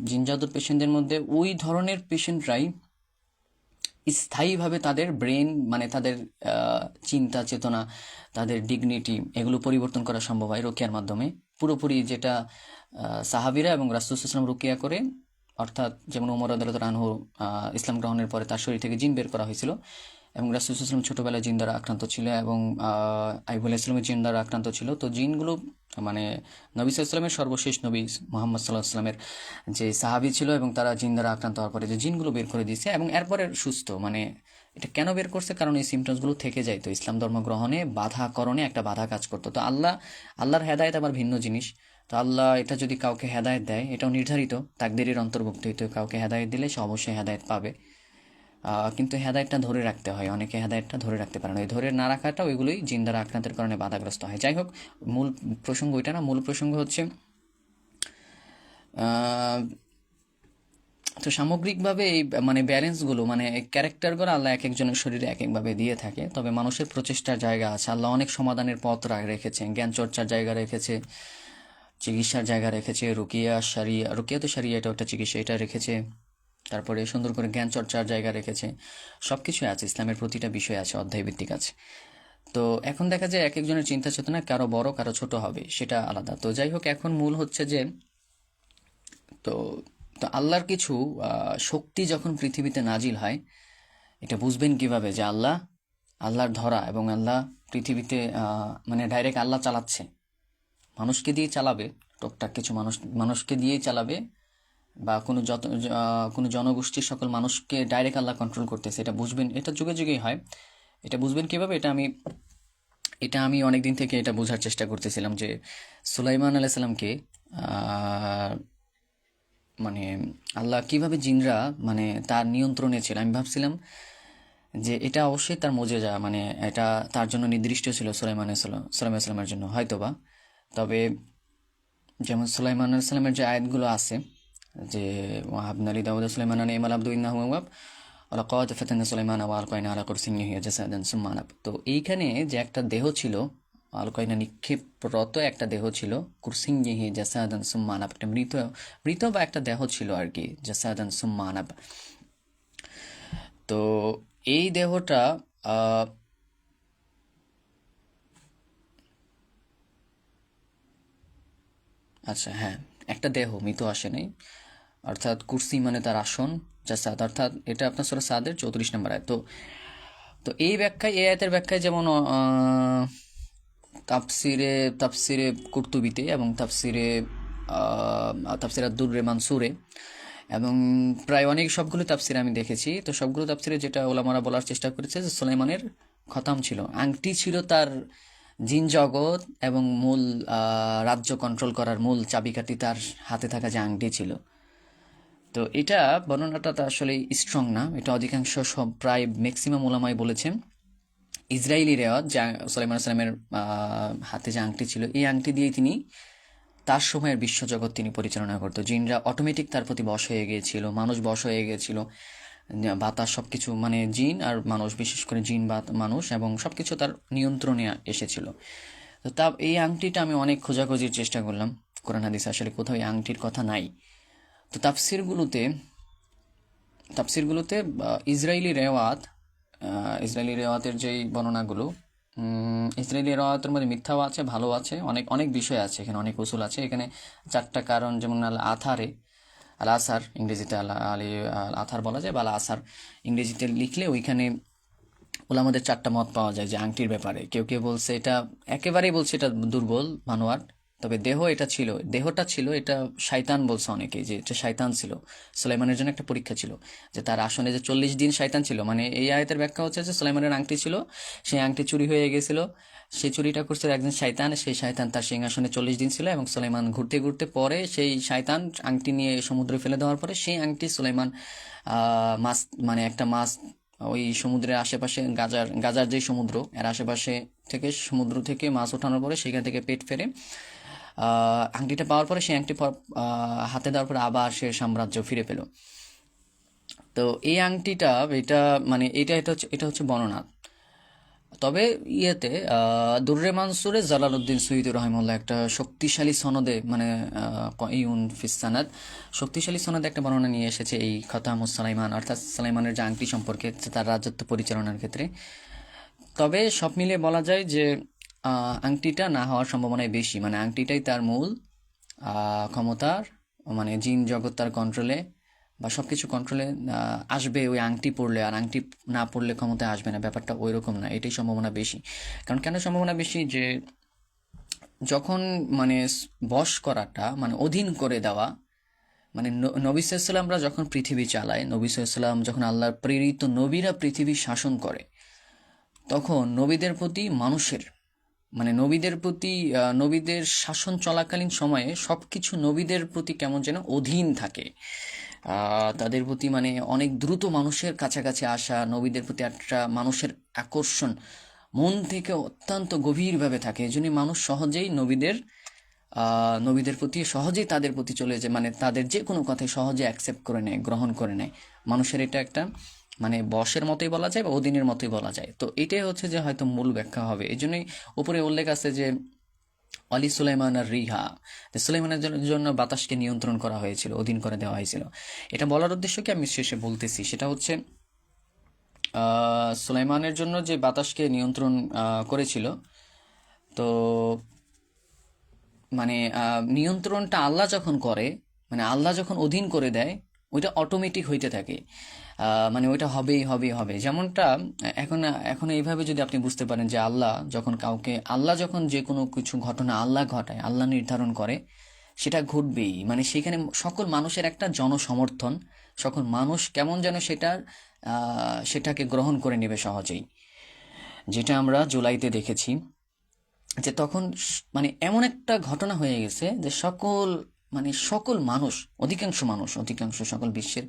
জিন জাদুর পেশেন্টদের মধ্যে ওই ধরনের পেশেন্টরাই স্থায়ীভাবে তাদের ব্রেন, মানে তাদের চিন্তা চেতনা, তাদের ডিগনিটি, এগুলো পরিবর্তন করা সম্ভব হয় রুকিয়ার মাধ্যমে পুরোপুরি। যেটা সাহাবিরা এবং রাসূল সাল্লাল্লাহু আলাইহি ওয়াসাল্লাম রুকিয়া করে, অর্থাৎ যেমন ওমর রাদিয়াল্লাহু আনহু ইসলাম গ্রহণের পরে তার শরীর থেকে জিন বের করা হয়েছিল, এবং রাসূল সাল্লাল্লাহু আলাইহি ওয়াসাল্লাম ছোটবেলায় জিন দ্বারা আক্রান্ত ছিল, এবং আইয়ুব আলাইহিস সালামের জিন দ্বারা আক্রান্ত ছিল। তো জিনগুলো মানে নবী সাল্লাল্লাহু আলাইহি ওয়াসাল্লামের সর্বশেষ নবী মুহাম্মদ সাল্লাল্লাহু আলাইহি ওয়াসাল্লামের যে সাহাবী ছিল, এবং তারা জিন দ্বারা আক্রান্ত হওয়ার পরে যে জিনগুলো বের করে দিয়েছে, এবং এরপরে সুস্থ। মানে এটা কেন বের করছে? কারণ এই সিমটমসগুলো থেকে যায়, তো ইসলাম ধর্ম গ্রহণে বাধাকরণে একটা বাধা কাজ করতো। তো আল্লাহর হেদায়েত আবার ভিন্ন জিনিস। তো আল্লাহ এটা যদি কাউকে হেদায়েত দেয়, এটাও নির্ধারিত তাকদীরের অন্তর্ভুক্ত, তো কাউকে হেদায়েত দিলে সে অবশ্যই হেদায়েত পাবে। কিন্তু হেদায়েতটা ধরে রাখতে হয়, অনেকে হেদায়েতটা ধরে রাখতে পারে না। এই ধরে না রাখাটা ওইগুলোই জিন দ্বারা আক্রান্তের কারণে বাধাগ্রস্ত হয়। যাই হোক, মূল প্রসঙ্গ ওইটা না, মূল প্রসঙ্গ হচ্ছে তো সামগ্রিকভাবে এই মানে ব্যালেন্সগুলো, মানে ক্যারেক্টারগুলো আল্লাহ এক একজনের শরীরে এক একভাবে দিয়ে থাকে। তবে মানুষের প্রচেষ্টার জায়গা আছে, আল্লাহ অনেক সমাধানের পথ রেখেছে, জ্ঞান চর্চার জায়গা রেখেছে, চিকিৎসার জায়গা রেখেছে, রুকিয়া তো সারিয়া, এটা একটা চিকিৎসা, এটা রেখেছে। তারপরে সুন্দর করে জ্ঞান চর্চার জায়গা রেখেছে, সব কিছুই আছে, ইসলামের প্রতিটা বিষয় আছে, অধ্যায় ভিত্তিক আছে। তো এখন দেখা যায় এক একজনের চিন্তা চেতনা কারো বড় কারো ছোট হবে, সেটা আলাদা। তো যাই হোক, এখন মূল হচ্ছে যে তো তো আল্লাহর কিছু শক্তি যখন পৃথিবীতে নাজিল হয়, এটা বুঝবেন কিভাবে যে আল্লাহর ধরা, এবং আল্লাহ পৃথিবীতে মানে ডাইরেক্ট আল্লাহ চালাচ্ছে, মানুষকে দিয়ে চালাবে, টুকটাক কিছু মানুষকে দিয়েই চালাবে, বা কোনো জনগোষ্ঠীর সকল মানুষকে ডাইরেক্ট আল্লাহ কন্ট্রোল করতেছে, এটা বুঝবেন। এটা যুগে যুগেই হয়। এটা বুঝবেন কিভাবে? এটা আমি অনেক দিন থেকে এটা বোঝার চেষ্টা করতেছিলাম যে সুলাইমান আলাইহিস সালামকে মানে আল্লাহ কিভাবে জিনরা মানে তার নিয়ন্ত্রণে ছিল। আমি ভাবছিলাম যে এটা অবশ্যই তার মোজেজা, মানে এটা তার জন্য নির্দিষ্ট ছিল, সুলাইমান আলাইহিস সালামের জন্য হয়তোবা। তবে যেমন সুলাইমান আলাইহিস সালামের যে আয়াতগুলো আছে, যে ওয়াহাবনা লিদাউদ সুলাইমানা নি'মাল আবদু ইন্নাহু আওয়াব ওয়ালাকাদ ফাতানা সুলাইমানা ওয়া আলকাইনা আলা কুরসিয়্যিহি জাসাদান সুম্মা আনাব। তো এইখানে যে একটা দেহ ছিল, আলকাইনা নিক্ষেপরত একটা দেহ ছিল, কুরসিয়্যিহি জাসাদান সুম্মা আনাব, একটা মৃত বা একটা দেহ ছিল আর কি, জাসাদান সুম্মা আনাব। তো এই দেহটা আচ্ছা হ্যাঁ, একটা দেহ, মৃত আসে নাই, অর্থাৎ কুরসি মানে তার আসন, জাসাদ, অর্থাৎ এটা আপনার সূরা সাদের 34 নম্বর আয়াত। তো এই আয়াতের ব্যাখ্যায় যেমন তাফসিরে কুরতুবিতে এবং তাফসিরে দুররে মানসুরে, এবং প্রায় সবগুলো তাফসিরে আমি দেখেছি। তো সবগুলো তাফসিরে যেটা ওলামারা বলার চেষ্টা করেছে যে সুলাইমানের খতাম ছিল, আংটি ছিল তার জিন জগৎ এবং মূল রাজ্য কন্ট্রোল করার মূল চাবিকাঠি তার হাতে থাকা যে আংটি ছিল। তো এটা বর্ণনাটা তো আসলে স্ট্রং না, এটা অধিকাংশ প্রায় ম্যাক্সিমাম ওলামাই বলেছেন ইসরায়েলি রেওয়াজ, যে সুলাইমান সালামের হাতে যে আংটি ছিল, এই আংটি দিয়েই তিনি তার সময়ের বিশ্বজগৎ তিনি পরিচালনা করতো। জিনরা অটোমেটিক তার প্রতি বশ হয়ে গিয়েছিল, মানুষ বশ হয়ে গিয়েছিল, বাতাস সবকিছু, মানে জিন আর মানুষ, বিশেষ করে জিন বা মানুষ, এবং সবকিছু তার নিয়ন্ত্রণে এসেছিল। তো এই আংটিটা আমি অনেক খোঁজাখুঁজির চেষ্টা করলাম, কোরআন হাদিসে আসলে কোথাও এই আংটির কথা নাই। তো তাফসিরগুলোতে ইসরায়েলি রেওয়াতের যেই বর্ণনাগুলো, ইসরায়েলি রেওয়াতের মধ্যে মিথ্যাও আছে, ভালো আছে, অনেক অনেক বিষয় আছে, এখানে অনেক উসুল আছে। এখানে 4টা কারণ, যেমন আল আসার, ইংরেজিতে আল আথার বলা যায়, বা আল আসার ইংরেজিতে লিখলে ওইখানে ওলামাদের 4টা মত পাওয়া যায় যে আংটির ব্যাপারে। কেউ কেউ বলছে এটা একেবারেই, বলছে এটা দুর্বল বানোয়াট, তবে দেহটা ছিল এটা শয়তান, বলছে অনেকে যে এটা শয়তান ছিল। সুলাইমানের জন্য একটা পরীক্ষা ছিল, যে তার আসনে যে 40 দিন শয়তান ছিল। মানে এই আয়াতের ব্যাখ্যা হচ্ছে যে সুলাইমানের আংটি ছিল, সেই আংটি চুরি হয়ে গেছিল, সেই চুরিটা করছিল একজন শয়তান, সেই শয়তান তার সিংহাসনে 40 দিন ছিল, এবং সুলাইমান ঘুরতে ঘুরতে পরে সেই শয়তান আংটি নিয়ে সমুদ্রে ফেলে দেওয়ার পরে সেই আংটি সুলাইমান মাছ, মানে একটা মাছ ওই সমুদ্রের আশেপাশে, গাজার যে সমুদ্র এর আশেপাশে থেকে, সমুদ্র থেকে মাছ ওঠানোর পরে সেখান থেকে পেট ফেরে আংটিটা পাওয়ার পরে সেই আংটি হাতে দেওয়ার পরে আবার সে সাম্রাজ্য ফিরে পেল। তো এই আংটিটা, এটা হচ্ছে বর্ণনা। তবে দুররে মানসুরে জালালউদ্দিন সুয়ুতী রহিমাহুল্লাহ একটা শক্তিশালী সনদে, মানে ইউন ফিস সানাদ, শক্তিশালী সনদে একটা বর্ণনা নিয়ে এসেছে এই খতামুস সুলাইমান, অর্থাৎ সুলাইমানের যে আংটি সম্পর্কে, তার রাজত্ব পরিচালনার ক্ষেত্রে। তবে সব মিলিয়ে বলা যায় যে আংটিটা না হওয়ার সম্ভাবনাই বেশি, মানে আংটিটাই তার মূল ক্ষমতার, মানে জিন জগৎ তার কন্ট্রোলে, বা সবকিছু কন্ট্রোলে আসবে ওই আংটি পড়লে, আর আংটি না পড়লে ক্ষমতায় আসবে না, ব্যাপারটা ওই রকম না, এটাই সম্ভাবনা বেশি। কারণ কেন সম্ভাবনা বেশি, যে যখন মানে বশ করাটা, মানে অধীন করে দেওয়া, মানে নবী সাল্লামরা যখন পৃথিবী চালায়, নবী সাল্লাম যখন আল্লাহর প্রেরিত নবীরা পৃথিবী শাসন করে, তখন নবীদের প্রতি মানুষের, মানে নবীদের শাসন চলাকালীন সময়ে সবকিছু নবীদের প্রতি কেমন যেন অধীন থাকে। তাদের প্রতি মানে অনেক দ্রুত মানুষের কাছাকাছি আসা, নবীদের প্রতি একটা মানুষের আকর্ষণ মন থেকে অত্যন্ত গভীরভাবে থাকে। এই জন্যই মানুষ সহজেই নবীদের প্রতি সহজেই তাদের প্রতি চলে যায়, মানে তাদের যে কোনো কথাই সহজে অ্যাকসেপ্ট করে নেয়, গ্রহণ করে নেয়। মানুষের এটা একটা মানে বশের মতোই বলা যায়, বা অধীনের মতোই বলা যায়। তো এটাই হচ্ছে যে হয়তো মূল ব্যাখ্যা হবে। এই জন্যই উপরে উল্লেখ আছে যে আলী সুলাইমান আর রিহা, সুলাইমানের জন্য বাতাসকে নিয়ন্ত্রণ করা হয়েছিল, অধীন করে দেওয়া হয়েছিল। এটা বলার উদ্দেশ্য কি আমি শেষে বলতেছি, সেটা হচ্ছে সুলাইমানের জন্য যে বাতাসকে নিয়ন্ত্রণ করেছিল, তো মানে নিয়ন্ত্রণটা আল্লাহ যখন করে, মানে আল্লাহ যখন অধীন করে দেয়, ওইটা অটোমেটিক হইতে থাকে। মানে ওইটা হবে। যেমনটা এখন এইভাবে যদি আপনি বুঝতে পারেন যে আল্লাহ যখন যে কোনো কিছু ঘটনা আল্লাহ ঘটায়, আল্লাহ নির্ধারণ করে, সেটা ঘটবেই। মানে সেখানে সকল মানুষের একটা জনসমর্থন, সকল মানুষ কেমন যেন সেটাকে গ্রহণ করে নেবে সহজেই। যেটা আমরা জুলাইতে দেখেছি, যে তখন মানে এমন একটা ঘটনা হয়ে গেছে যে সকল মানুষ, অধিকাংশ সকল বিশ্বের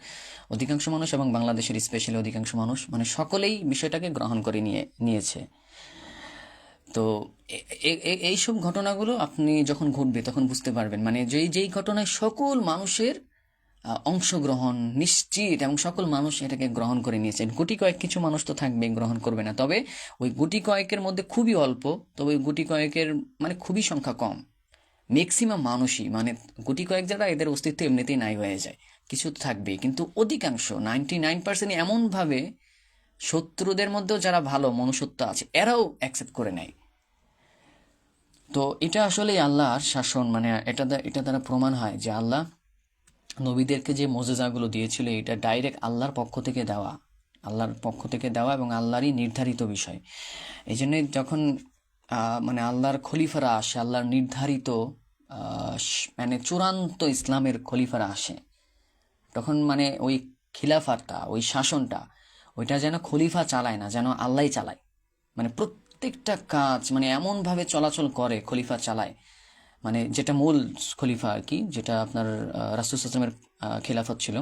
অধিকাংশ মানুষ, এবং বাংলাদেশের স্পেশালি অধিকাংশ মানুষ, মানে সকলেই বিষয়টাকে গ্রহণ করে নিয়েছে। তো এইসব ঘটনাগুলো আপনি যখন ঘটবে তখন বুঝতে পারবেন, মানে যেই ঘটনায় সকল মানুষের অংশগ্রহণ নিশ্চিত, এবং সকল মানুষ এটাকে গ্রহণ করে নিয়েছেন। গুটি কয়েক কিছু মানুষ তো থাকবে গ্রহণ করবে না, তবে ওই গুটি কয়েকের মধ্যে খুবই অল্প, তবে ওই গুটি কয়েকের মানে খুবই সংখ্যা কম, ম্যাক্সিমাম মানুষই, মানে গুটি কয়েক যারা, এদের অস্তিত্ব এমনিতেই নাই হয়ে যায়, কিছু তো থাকবেই, কিন্তু অধিকাংশ 99% এমনভাবে শত্রুদের মধ্যেও যারা ভালো মনুষ্যত্ব আছে, এরাও অ্যাকসেপ্ট করে নেয়। তো এটা আসলে আল্লাহর শাসন, মানে এটা দ্বারা প্রমাণ হয় যে আল্লাহ নবীদেরকে যে মোজেজাগুলো দিয়েছিল, এটা ডাইরেক্ট আল্লাহর পক্ষ থেকে দেওয়া এবং আল্লাহরই নির্ধারিত বিষয়। এই জন্যে যখন মানে আল্লাহর খলিফারা আসে, আল্লাহর নির্ধারিত মানে চূড়ান্ত ইসলামের খলিফারা আসে, তখন মানে ওই খিলাফাতটা, ওই শাসনটা, ওইটা যেন খলিফা চালায় না, যেন আল্লাহ চালায়। মানে প্রত্যেকটা কাজ মানে এমনভাবে চলাচল করে, খলিফা চালায়, মানে যেটা মূল খলিফা আর কি, যেটা আপনার রাসূল সাল্লাল্লাহু আলাইহি ওয়াসাল্লামের খেলাফত ছিল।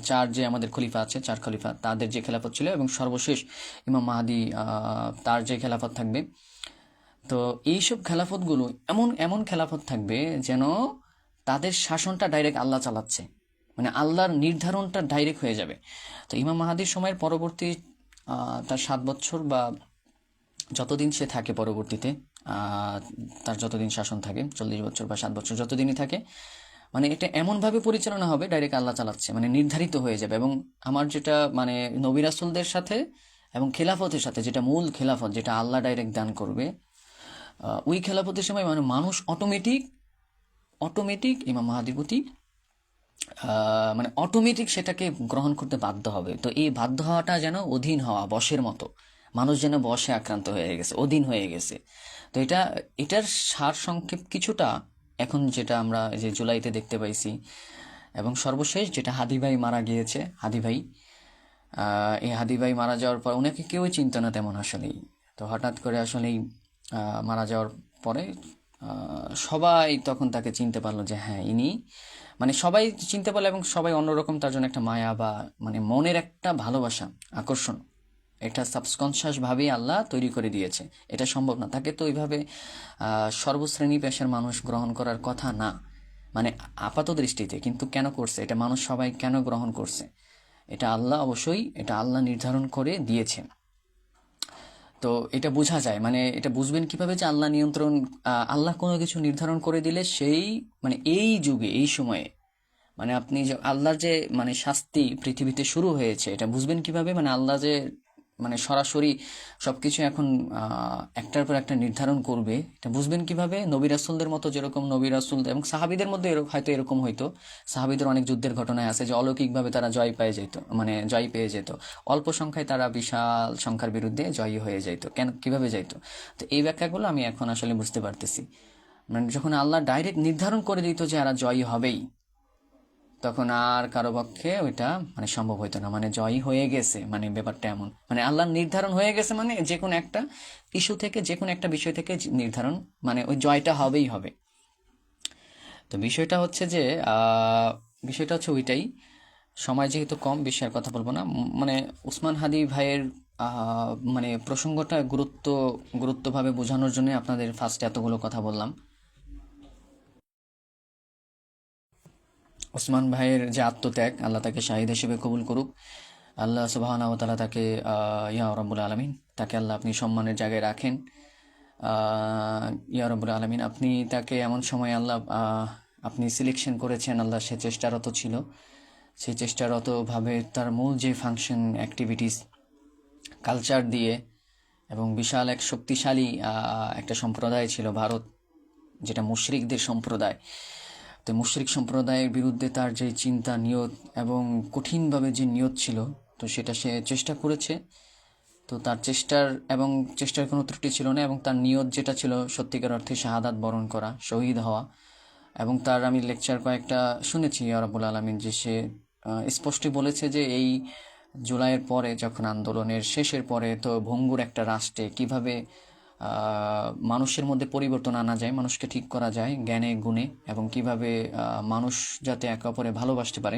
চার যে আমাদের খলিফা আছে, 4 খলিফা, তাদের যে খেলাফত ছিল, এবং সর্বশেষ ইমাম মাহদি তার যে খেলাফত থাকবে। তো এইসব খেলাফতগুলো এমন খেলাফত থাকবে যেন তাদের শাসনটা ডাইরেক্ট আল্লাহ চালাচ্ছে, মানে আল্লাহর নির্ধারণটা ডাইরেক্ট হয়ে যাবে। তো ইমাম মাহাদির সময়ের পরবর্তী তার 7 বছর বা যতদিন সে থাকে পরবর্তীতে, তার যতদিন শাসন থাকে, 40 বছর বা 7 বছর যতদিনই থাকে, মানে এটা এমনভাবে পরিচালনা হবে ডাইরেক্ট আল্লাহ চালাচ্ছে, মানে নির্ধারিত হয়ে যাবে। এবং আমার যেটা মানে নবী রাসূলদের সাথে এবং খেলাফতের সাথে, যেটা মূল খেলাফত, যেটা আল্লাহ ডাইরেক্ট দান করবে, ওই খেলাফতের সময় মানে মানুষ অটোমেটিক অটোমেটিক ইমাম মাহাদির প্রতি মানে অটোমেটিক সেটাকে গ্রহণ করতে বাধ্য হবে। তো এই বাধ্য হওয়াটা যেন অধীন হওয়া, বশের মতো, মানুষ যেন বশে আক্রান্ত হয়ে গেছে, অধীন হয়ে গেছে। তো এটার সার সংক্ষেপ কিছুটা এখন যেটা আমরা যে জুলাইতে দেখতে পাইছি, এবং সর্বশেষ যেটা হাদি ভাই মারা গিয়েছে, হাদি ভাই, এই হাদি ভাই মারা যাওয়ার পর ওনাকে কেউই চিনত না তেমন আসলেই। তো হঠাৎ করে আসলেই মারা যাওয়ার পরে সবাই তখন তাকে চিনতে পারলো যে হ্যাঁ ইনি, মানে সবাই চিনতে পারলো, এবং সবাই অন্যরকম তার জন্য একটা মায়া বা মানে মনের একটা ভালোবাসা, আকর্ষণ, এটা সাবকনশিয়াস ভাবেই আল্লাহ তৈরি করে দিয়েছে। এটা সম্ভব না, তাকে তো ওইভাবে সর্বশ্রেণী পেশার মানুষ গ্রহণ করার কথা না, মানে আপাত দৃষ্টিতে। কিন্তু কেন করছে এটা, মানুষ সবাই কেন গ্রহণ করছে, এটা আল্লাহ অবশ্যই, এটা আল্লাহ নির্ধারণ করে দিয়েছেন। তো এটা বোঝা যায়, মানে এটা বুঝবেন কিভাবে যে আল্লাহ নিয়ন্ত্রণ, আল্লাহ কোনো কিছু নির্ধারণ করে দিলে সেই মানে এই যুগে এই সময়ে মানে আপনি যে আল্লাহর যে মানে শাস্তি পৃথিবীতে শুরু হয়েছে, এটা বুঝবেন কিভাবে, মানে আল্লাহ যে মানে সরাসরি সবকিছু এখন একটার পর একটা নির্ধারণ করবে, এটা বুঝবেন কিভাবে? নবী রাসূলদের মতো, যেরকম নবী রাসূল এবং সাহাবীদের মধ্যে হয়তো এরকম হইতো, সাহাবীদের অনেক যুদ্ধের ঘটনায় আছে যে অলৌকিকভাবে তারা জয় পেয়ে যেত, মানে জয় পেয়ে যেত, অল্প সংখ্যায় তারা বিশাল সংখ্যার বিরুদ্ধে জয়ী হয়ে যেত। কেন, কিভাবে যাইতো? তো এই ব্যাখ্যাগুলো আমি এখন আসলে বুঝতে পারতেছি। মানে যখন আল্লাহ ডাইরেক্ট নির্ধারণ করে দিত যে এরা জয়ী হবেই, তখন আর কারো পক্ষে ওইটা মানে সম্ভব হইতো না, মানে জয়ী হয়ে গেছে, মানে ব্যাপারটা এমন, মানে আল্লাহর নির্ধারণ হয়ে গেছে, মানে যে কোনো একটা ইস্যু থেকে, যে কোনো একটা বিষয় থেকে নির্ধারণ, মানে ওই জয়টা হবেই হবে। তো বিষয়টা হচ্ছে ওইটাই। সময় যেহেতু কম, বিষয়ের কথা বলবো না, মানে উসমান হাদি ভাইয়ের মানে প্রসঙ্গটা গুরুত্বভাবে বোঝানোর জন্য আপনাদের ফার্স্টে এতগুলো কথা বললাম। ওসমান ভাইয়ের যে আত্মত্যাগ, আল্লাহ তাকে শাহিদ হিসেবে কবুল করুক। আল্লাহ সুবহানাহু ওয়া তাআলা তাকে ইয়া রাব্বুল আলামিন, তাকে আল্লাহ আপনি সম্মানের জায়গায় রাখেন। ইয়া রাব্বুল আলামিন, আপনি তাকে এমন সময় আল্লাহ আপনি সিলেকশন করেছেন, আল্লাহ সে চেষ্টারত ছিল, সেই চেষ্টারতভাবে তার মূল যে ফাংশন অ্যাক্টিভিটিস, কালচার দিয়ে, এবং বিশাল এক শক্তিশালী একটা সম্প্রদায় ছিল ভারত, যেটা মুশরিকদের সম্প্রদায়। তো মুশরিক সম্প্রদায়ের বিরুদ্ধে তার যে চিন্তা, নিয়ত, এবং কঠিনভাবে যে নিয়ত ছিল, তো সেটা সে চেষ্টা করেছে। তো তার চেষ্টার কোনো ত্রুটি ছিল না, এবং তার নিয়ত যেটা ছিল সত্যিকার অর্থে শাহাদাত বরণ করা, শহীদ হওয়া। এবং তার আমি লেকচার কয়েকটা শুনেছি ইয়া রাব্বুল আলামিন, যে সে স্পষ্টই বলেছে যে এই জুলাইয়ের পরে, যখন আন্দোলনের শেষের পরে, তো ভঙ্গুর একটা রাষ্ট্রে কিভাবে মানুষের মধ্যে পরিবর্তন আনা যায়, মানুষকে ঠিক করা যায় জ্ঞানে গুণে, এবং কিভাবে মানুষ যাতে একে অপরে ভালোবাসতে পারে,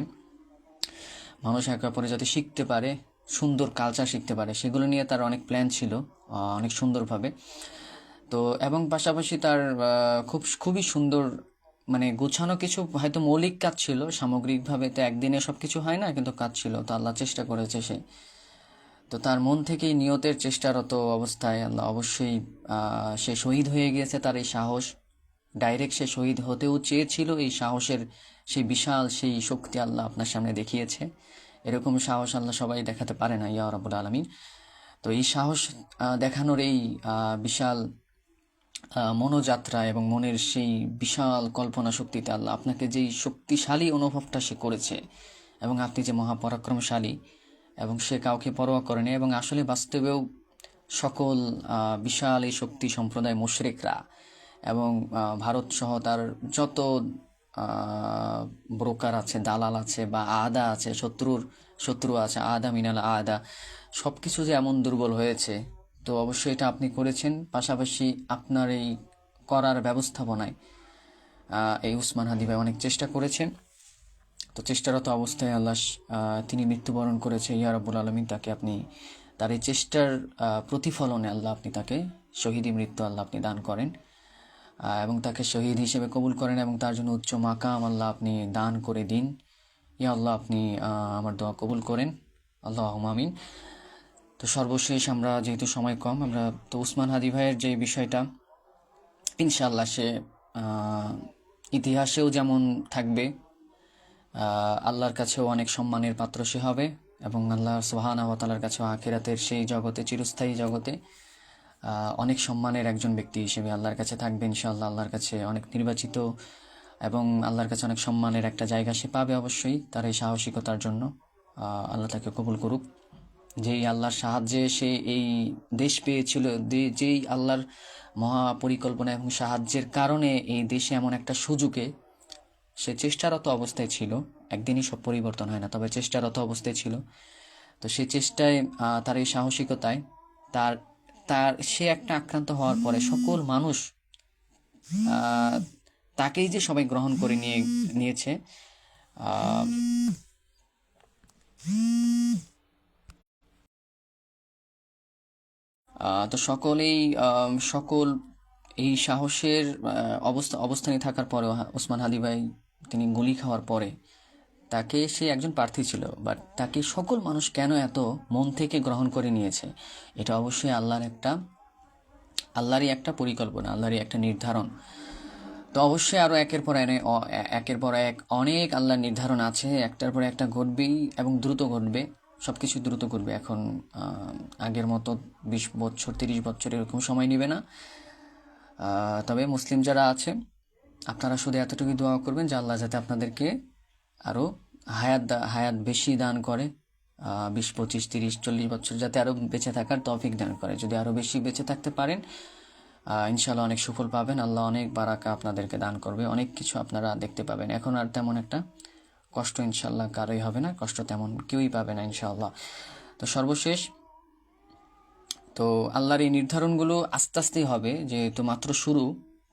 মানুষ একে অপরে যাতে শিখতে পারে, সুন্দর কালচার শিখতে পারে, সেগুলো নিয়ে তার অনেক প্ল্যান ছিল, অনেক সুন্দরভাবে। তো এবং পাশাপাশি তার খুবই সুন্দর, মানে গোছানো কিছু হয়তো মৌলিক কাজ ছিল, সামগ্রিকভাবে তো একদিনে সব কিছু হয় না, কিন্তু কাজ ছিল, তো আল্লাহ চেষ্টা করেছে সে। তো তার মন থেকেই নিয়তের চেষ্টারত অবস্থায় আল্লাহ অবশ্যই সে শহীদ হয়ে গিয়েছে। তার এই সাহস, ডাইরেক্ট সে শহীদ হতেও চেয়েছিল, এই সাহসের সেই বিশাল সেই শক্তি আল্লাহ আপনার সামনে দেখিয়েছে। এরকম সাহস আল্লাহ সবাই দেখাতে পারে না, ইয়া রাব্বুল আলামিন। তো এই সাহস দেখানোর এই বিশাল মনোযাত্রা এবং মনের সেই বিশাল কল্পনা শক্তিতে আল্লাহ আপনাকে যেই শক্তিশালী অনুভবটা সে করেছে, এবং আপনি যে মহাপরাক্রমশালী, এবং সে কাউকে পরোয়া করেনি, এবং আসলে বাস্তবেও সকল বিশাল এই শক্তি সম্প্রদায় মুশরিকরা, এবং ভারত সহ তার যত ব্রোকার আছে, দালাল আছে, বা আদা আছে, শত্রু আছে, আদা মিনাল আদা, সব কিছু যে এমন দুর্বল হয়েছে। তো অবশ্যই এটা আপনি করেছেন, পাশাপাশি আপনার এই করার ব্যবস্থাপনায় এই উসমান হাদি ভাই অনেক চেষ্টা করেছেন। তো চেষ্টারত অবস্থায় আল্লাহ তিনি মৃত্যুবরণ করেছে। ইয়া রাব্বুল আলামিন, তাকে আপনি তার এই চেষ্টার প্রতিফলনে আল্লাহ আপনি তাকে শহীদি মৃত্যু আল্লাহ আপনি দান করেন, এবং তাকে শহীদ হিসেবে কবুল করেন, এবং তার জন্য উচ্চ মাকাম আল্লাহ আপনি দান করে দিন। ইয়া আল্লাহ, আপনি আমার দোয়া কবুল করেন, আল্লাহুম্মা আমিন। তো সর্বশেষ আমরা যেহেতু সময় কম, আমরা তো উসমান হাদি ভাইয়ের যে বিষয়টা, ইনশাআল্লাহ সে ইতিহাসেও যেমন থাকবে, আল্লাহর কাছেও অনেক সম্মানের পাত্র সে হবে, এবং আল্লাহ সুবহানাহু ওয়া তাআলার কাছেও আখিরাতের সেই জগতে, চিরস্থায়ী জগতে অনেক সম্মানের একজন ব্যক্তি হিসেবে আল্লাহর কাছে থাকবে ইনশাআল্লাহ। আল্লাহর কাছে অনেক নির্বাচিত এবং আল্লাহর কাছে অনেক সম্মানের একটা জায়গা সে পাবে অবশ্যই, তার এই সাহসিকতার জন্য। আল্লাহ তাকে কবুল করুক। যেই আল্লাহর সাহায্যে সে এই দেশ পেয়েছিল, যেই আল্লাহর মহা পরিকল্পনা এবং সাহায্যের কারণে এই দেশে এমন একটা সুযোগে সে চেষ্টারত অবস্থায় ছিল। একদিনই সব পরিবর্তন হয় না, তবে চেষ্টারত অবস্থায় ছিল। তো সেই চেষ্টায়, তার এই সাহসিকতায়, তার তার সে একটা আক্রান্ত হওয়ার পরে সকল মানুষ আহ, তাকেই যে সবাই গ্রহণ করে নিয়েছে। আহ, তো সকলেই সকল এই সাহসের অবস্থানে থাকার পরেও ওসমান হাদি ভাই তিনি গুলি খাওয়ার পরে তাকে, সে একজন প্রার্থী ছিল, বাট তাকে সকল মানুষ কেন এত মন থেকে গ্রহণ করে নিয়েছে, এটা অবশ্যই আল্লাহরই একটা পরিকল্পনা, আল্লাহরই একটা নির্ধারণ। তো অবশ্যই আরও একের পর এক অনেক আল্লাহর নির্ধারণ আছে, একটার পর একটা ঘটবেই এবং দ্রুত ঘটবে, সব কিছু দ্রুত ঘটবে। এখন আগের মতো 20 বছর 30 বছর এরকম সময় নেবে না। তবে মুসলিম যারা আছে, আপনারা শুধু এতটুকুই দোয়া করবেন যে আল্লাহ যাতে আপনাদেরকে আরও হায়াত বেশি দান করে, 20 25 30 40 বছর যাতে আরও বেঁচে থাকার তৌফিক দান করে। যদি আরও বেশি বেঁচে থাকতে পারেন, ইনশাল্লাহ অনেক সুফল পাবেন, আল্লাহ অনেক বারাকা আপনাদেরকে দান করবে, অনেক কিছু আপনারা দেখতে পাবেন। এখন আর তেমন একটা কষ্ট ইনশাল্লাহ কারোই হবে না, কষ্ট তেমন কেউই পাবে না ইনশাআল্লাহ। তো সর্বশেষ, তো আল্লাহর এই নির্ধারণগুলো আস্তে আস্তেই হবে, যেহেতু মাত্র শুরু।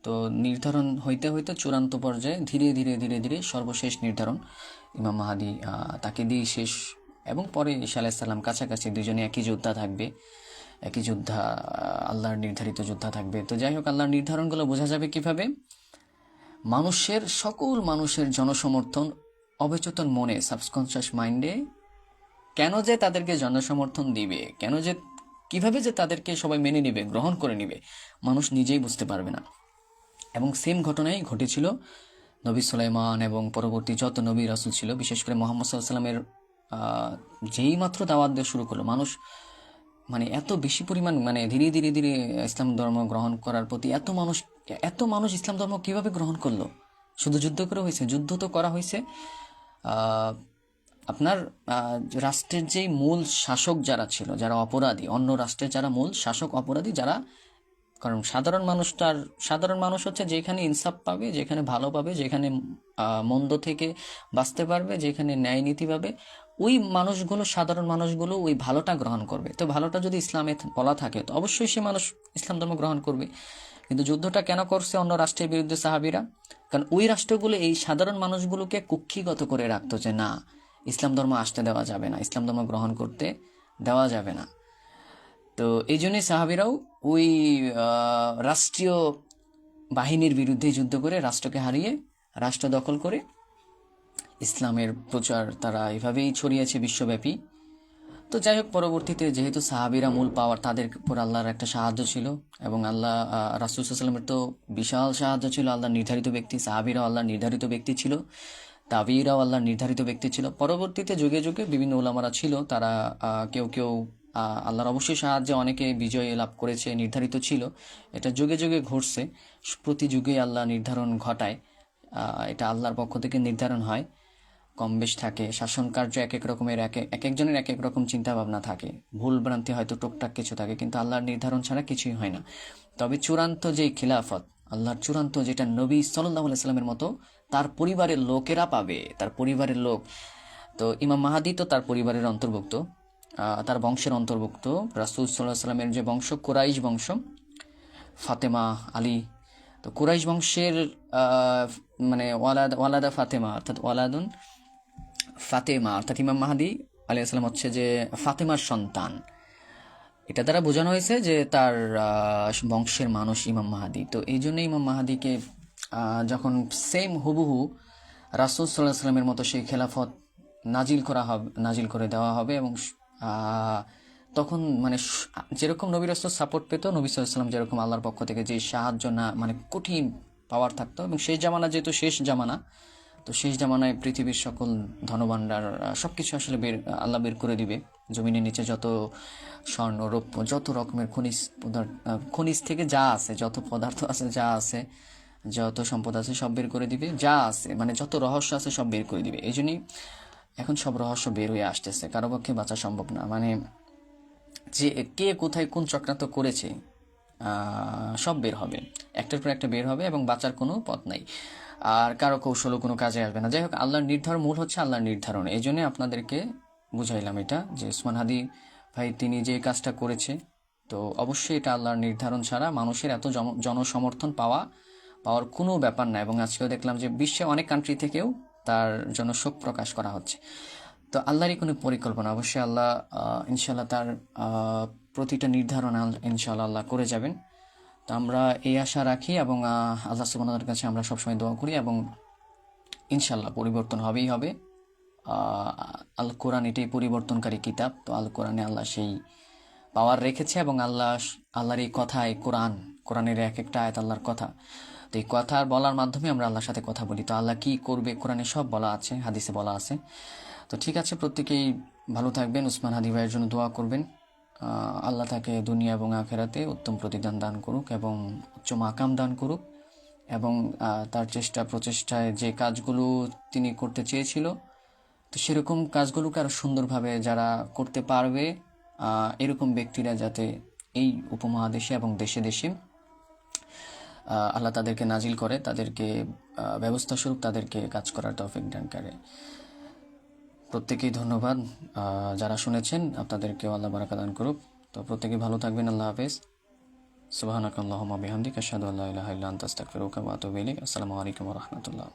তো নির্ধারণ হইতে হইতে চূড়ান্ত পর্যায়ে ধীরে ধীরে ধীরে ধীরে সর্বশেষ নির্ধারণ ইমাম মাহাদি, তাকে দিয়ে শেষ, এবং পরে ঈসা আলাইহিস সালাম কাছাকাছি, দুজনে একই যোদ্ধা থাকবে, একই যোদ্ধা, আল্লাহর নির্ধারিত যোদ্ধা থাকবে। তো যাই হোক, আল্লাহর নির্ধারণগুলো বোঝা যাবে কিভাবে? সকল মানুষের জনসমর্থন, অবচেতন মনে, সাবকনশিয়াস মাইন্ডে কেন যে তাদেরকে জনসমর্থন দিবে, কিভাবে যে তাদেরকে সবাই মেনে নেবে, গ্রহণ করে নেবে, মানুষ নিজেই বুঝতে পারবে না। এবং সেম ঘটনাই ঘটেছিল নবী সুলাইমান এবং পরবর্তী যত নবী রাসূল ছিল, বিশেষ করে মুহাম্মদ সাল্লাল্লাহু আলাইহি ওয়াসাল্লামের যেই মাত্র দাওয়াত দেওয়া শুরু করলো, মানুষ এত বেশি পরিমাণ, ধীরে ধীরে ধীরে ইসলাম ধর্ম গ্রহণ করার প্রতি এত মানুষ ইসলাম ধর্ম কিভাবে গ্রহণ করলো? শুধু যুদ্ধ করে হয়েছে? যুদ্ধ তো করা হয়েছে আপনার রাষ্ট্রের যেই মূল শাসক যারা ছিল, যারা অপরাধী, অন্য রাষ্ট্রের যারা মূল শাসক অপরাধী যারা, কারণ সাধারণ মানুষ হচ্ছে যেখানে ইনসাফ পাবে, যেখানে ভালো পাবে, যেখানে মন্দ থেকে বাঁচতে পারবে, যেখানে ন্যায় নীতি পাবে, ওই মানুষগুলো, সাধারণ মানুষগুলো ওই ভালোটা গ্রহণ করবে। তো ভালোটা যদি ইসলামে বলা থাকে, তো অবশ্যই সে মানুষ ইসলাম ধর্ম গ্রহণ করবে। কিন্তু যুদ্ধটা কেন করছে অন্য রাষ্ট্রের বিরুদ্ধে সাহাবীরা? কারণ ওই রাষ্ট্রগুলো এই সাধারণ মানুষগুলোকে কুক্ষিগত করে রাখতো, যে না, ইসলাম ধর্ম আসতে দেওয়া যাবে না, ইসলাম ধর্ম গ্রহণ করতে দেওয়া যাবে না। তো এই জন্যই সাহাবীরাও ওই রাষ্ট্রীয় বাহিনীর বিরুদ্ধে যুদ্ধ করে, রাষ্ট্রকে হারিয়ে, রাষ্ট্র দখল করে ইসলামের প্রচার তারা এভাবেই ছড়িয়েছে বিশ্বব্যাপী। তো যাই হোক, পরবর্তীতে যেহেতু সাহাবীরা মূল পাওয়ার, তাদের উপর আল্লাহর একটা সাহায্য ছিল, এবং আল্লাহ রাসূল সাল্লাল্লাহু আলাইহি ওয়াসাল্লামের তো বিশাল সাহায্য ছিল, আল্লাহর নির্ধারিত ব্যক্তি। সাহাবীরাও আল্লাহর নির্ধারিত ব্যক্তি ছিল, তাবিঈরাও আল্লাহর নির্ধারিত ব্যক্তি ছিল। পরবর্তীতে যুগে যুগে বিভিন্ন উলামারা ছিল, তারা কেউ কেউ আল্লাহর অবশ্যই সাহায্যে অনেকে বিজয় লাভ করেছে, নির্ধারিত ছিল। এটা যুগে যুগে ঘটছে, প্রতি যুগে আল্লাহ নির্ধারণ ঘটায়, এটা আল্লাহর পক্ষ থেকে নির্ধারণ হয়। কম বেশ থাকে, শাসন কার্য এক এক রকমের, এক একজনের এক এক রকম চিন্তা ভাবনা থাকে, ভুল ভ্রান্তি হয়তো টুকটাক কিছু থাকে, কিন্তু আল্লাহর নির্ধারণ ছাড়া কিছুই হয় না। তবে চূড়ান্ত যেই খিলাফত, আল্লাহর চূড়ান্ত, যেটা নবী সাল্লাল্লাহু আলাইহি সাল্লামের মতো তার পরিবারের লোকেরা পাবে, তার পরিবারের লোক। তো ইমাম মাহাদি তো তার পরিবারের অন্তর্ভুক্ত, তার বংশের অন্তর্ভুক্ত। রাসূল সাল্লাল্লাহু আলাইহি সাল্লামের যে বংশ, কুরাইশ বংশ, ফাতেমা, আলী। তো কুরাইশ বংশের ওয়ালাদা ফাতেমা, অর্থাৎ ওয়ালাদুন ফাতেমা, অর্থাৎ ইমাম মাহাদি আলাইহিস সালাম হচ্ছে যে ফাতেমার সন্তান। এটা দ্বারা বোঝানো হয়েছে যে তার বংশের মানুষ ইমাম মাহাদি। তো এই জন্য ইমাম মাহাদিকে যখন সেম হুবহু রাসূল সাল্লাল্লাহু আলাইহি সাল্লামের মতো সেই খেলাফত নাজিল করে দেওয়া হবে, এবং তখন মানে যেরকম নবী রাসূল সাপোর্ট পেত, নবী সাল্লাল্লাহু আলাইহি ওয়াসাল্লাম যেরকম আল্লাহর পক্ষ থেকে যে সাহায্য না মানে কঠিন পাওয়ার থাকতো, এবং শেষ জামানা যেহেতু শেষ জামানা, তো শেষ জামানায় পৃথিবীর সকল ধনভাণ্ডার সব কিছু আসলে আল্লাহ বের করে দিবে। জমিনের নিচে যত স্বর্ণ রৌপ্য যত রকমের খনিজ থেকে যা আছে, যত পদার্থ আছে, যা আছে, যত সম্পদ আছে সব বের করে দিবে, যা আছে মানে যত রহস্য আছে সব বের করে দিবে। এই জন্যই এখন সব রহস্য বের হয়ে আসতেছে, কারো পক্ষে বাঁচা সম্ভব না। মানে যে কে কোথায় কোন চক্রান্ত করেছে সব বের হবে, একটার পর একটা বের হবে, এবং বাঁচার কোনো পথ নাই। আর কারো কৌশলও কোনো কাজে আসবে না। যাই হোক, আল্লাহর নির্ধারণ, মূল হচ্ছে আল্লাহর নির্ধারণ। এই জন্যে আপনাদেরকে বুঝাইলাম এটা, যে উসমান হাদি ভাই তিনি যে কাজটা করেছে, তো অবশ্যই এটা আল্লাহর নির্ধারণ ছাড়া মানুষের এত জনসমর্থন পাওয়ার কোনো ব্যাপার না। এবং আজকেও দেখলাম যে বিশ্বে অনেক কান্ট্রি থেকেও তার জন্য শোক প্রকাশ করা হচ্ছে। তো আল্লাহরই কোনো পরিকল্পনা, অবশ্যই আল্লাহ ইনশাল্লাহ তার প্রতিটা নির্ধারণ ইনশাল্লাহ আল্লাহ করে যাবেন। তো আমরা এই আশা রাখি, এবং আল্লাহ সুবহানাহু ওয়া তাআলার কাছে আমরা সবসময় দোয়া করি, এবং ইনশাল্লাহ পরিবর্তন হবেই হবে। আল কোরআন এটাই পরিবর্তনকারী কিতাব। তো আল কোরআনে আল্লাহ সেই পাওয়ার রেখেছে, এবং আল্লাহর এই কথায় কোরআনের এক একটা আয়াত আল্লাহর কথা। তো এই কথা বলার মাধ্যমে আমরা আল্লাহর সাথে কথা বলি। তো আল্লাহ কি করবে কোরআনে সব বলা আছে, হাদিসে বলা আছে। তো ঠিক আছে, প্রত্যেকেই ভালো থাকবেন, উসমান হাদি ভাইয়ের জন্য দোয়া করবেন। আল্লাহ তাকে দুনিয়া এবং আখেরাতে উত্তম প্রতিদান দান করুক, এবং উচ্চ মাকাম দান করুক, এবং তার প্রচেষ্টায় যে কাজগুলো তিনি করতে চেয়েছিল, তো সেরকম কাজগুলোকে আরও সুন্দরভাবে যারা করতে পারবে, এরকম ব্যক্তিরা যাতে এই উপমহাদেশে এবং দেশে দেশে আল্লাহ তাদেরকে নাজিল করে, তাদেরকে ব্যবস্থা স্বরূপ তাদেরকে কাজ করার তৌফিক দান করে। প্রত্যেকেই ধন্যবাদ যারা শুনেছেন, আপনাদেরকেও আল্লাহ বারাকা দান করুক। তো প্রত্যেকেই ভালো থাকবেন। আল্লাহ হাফেজ। সুবহানাকাল্লাহুম্মা বিহামদিকা আশহাদু আল্লা ইলাহা ইল্লা আনতা আস্তাগফিরুকা ওয়া আতুবু ইলাইক। আসসালামু আলাইকুম ওয়া রাহমাতুল্লাহ।